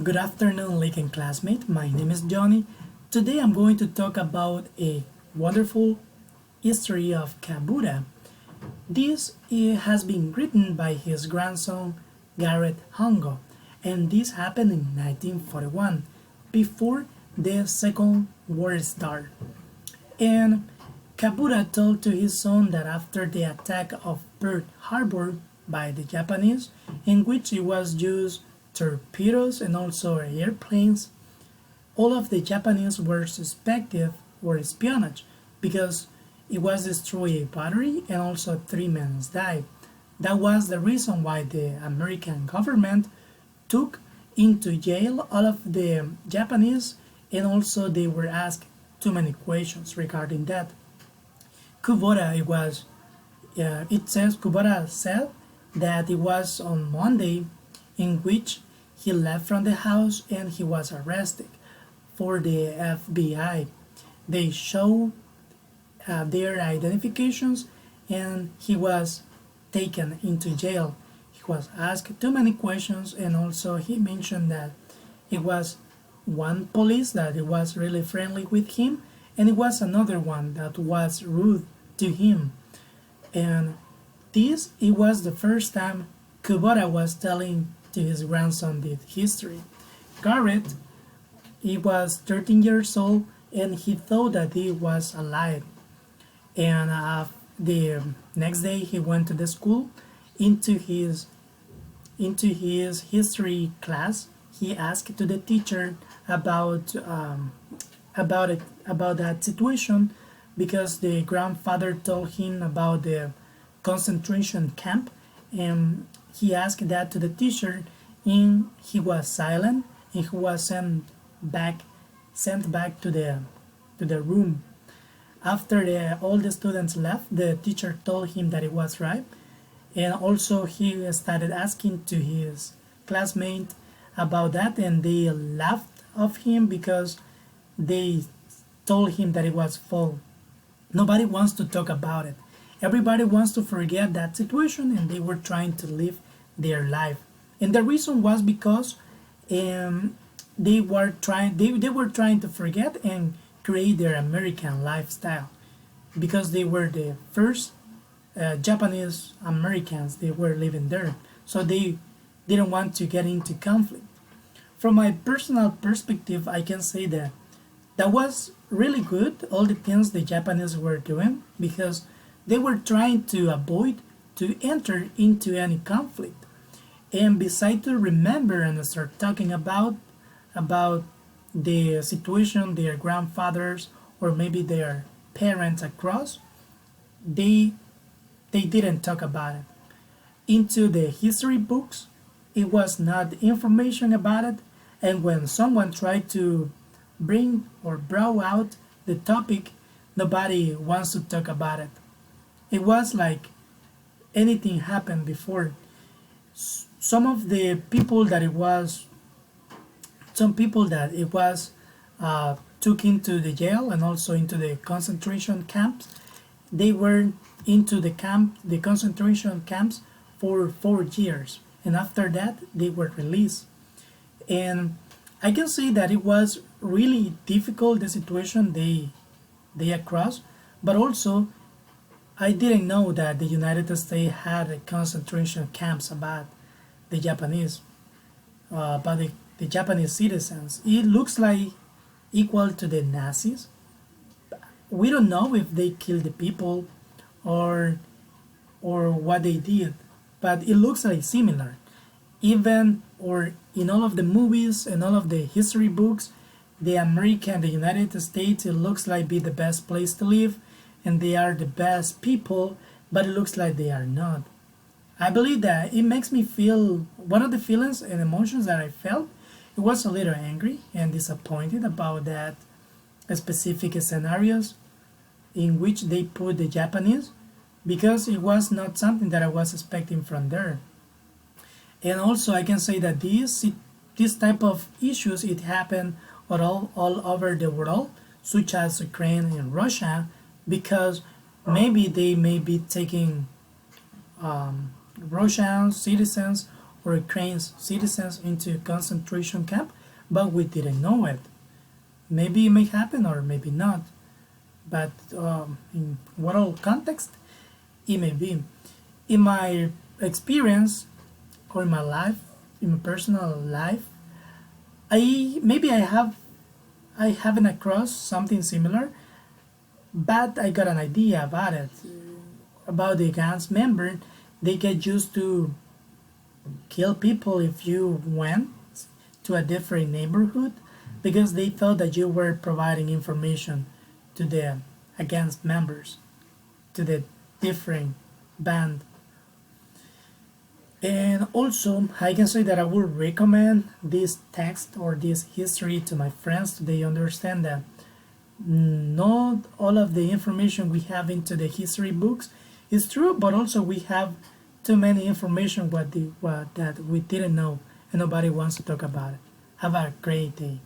Good afternoon, Lincoln classmate. My name is Johnny. Today I'm going to talk about a wonderful history of Kubota. This has been written by his grandson Garrett Hongo, and this happened in 1941, before the Second World Started. And Kubota told to his son that after the attack of Pearl Harbor by the Japanese, in which it was used torpedoes and also airplanes, all of the Japanese were suspected for espionage because it was destroyed a battery and also three men died. That was the reason why the American government took into jail all of the Japanese, and also they were asked too many questions regarding that. Kubota Kubota said that it was on Monday in which he left from the house and he was arrested for the FBI. They showed their identifications and he was taken into jail. He was asked too many questions, and also he mentioned that it was one police that it was really friendly with him, and it was another one that was rude to him. And it was the first time Kubota was telling to his grandson the history. Garrett, he was 13 years old and he thought that he was alive. And the next day he went to the school. Into his history class, he asked to the teacher about that situation, because the grandfather told him about the concentration camp, and he asked that to the teacher, and he was silent, and he was sent back to the room. After all the students left, the teacher told him that it was right, and also he started asking to his classmate about that, and they laughed of him because they told him that it was false. Nobody wants to talk about it. Everybody wants to forget that situation, and they were trying to live their life. And the reason was because they were trying to forget and create their American lifestyle, because they were the first Japanese Americans. They were living there, so they didn't want to get into conflict. From my personal perspective, I can say that was really good, all the things the Japanese were doing, because they were trying to avoid to enter into any conflict. And besides to remember and start talking about the situation their grandfathers or maybe their parents across, they didn't talk about it. Into the history books, it was not information about it, and when someone tried to bring or draw out the topic, nobody wants to talk about it. It was like anything happened before. Some of the people that it was, some people that it was took into the jail and also into the concentration camps, they were into the concentration camps for 4 years, and after that they were released. And I can say that it was really difficult, the situation they across, but also I didn't know that the United States had a concentration camps about the Japanese, about the Japanese citizens. It looks like equal to the Nazis. We don't know if they killed the people or what they did, but it looks like similar. Even or in all of the movies and all of the history books, the United States, it looks like be the best place to live, and they are the best people, but it looks like they are not. I believe that it makes me feel, one of the feelings and emotions that I felt, it was a little angry and disappointed about that specific scenarios in which they put the Japanese, because it was not something that I was expecting from there. And also I can say that this type of issues, it happened all over the world, such as Ukraine and Russia, because maybe they may be taking Russian citizens or Ukraine's citizens into concentration camp, but we didn't know it. Maybe it may happen or maybe not, but in world context, it may be. In my experience or in my life, in my personal life, I haven't across something similar, but I got an idea about it. About the gangs member, they get used to kill people if you went to a different neighborhood because they thought that you were providing information to the against members, to the different band. And also, I can say that I would recommend this text or this history to my friends so they understand that not all of the information we have into the history books is true, but also we have too many information what that we didn't know and nobody wants to talk about it. Have a great day.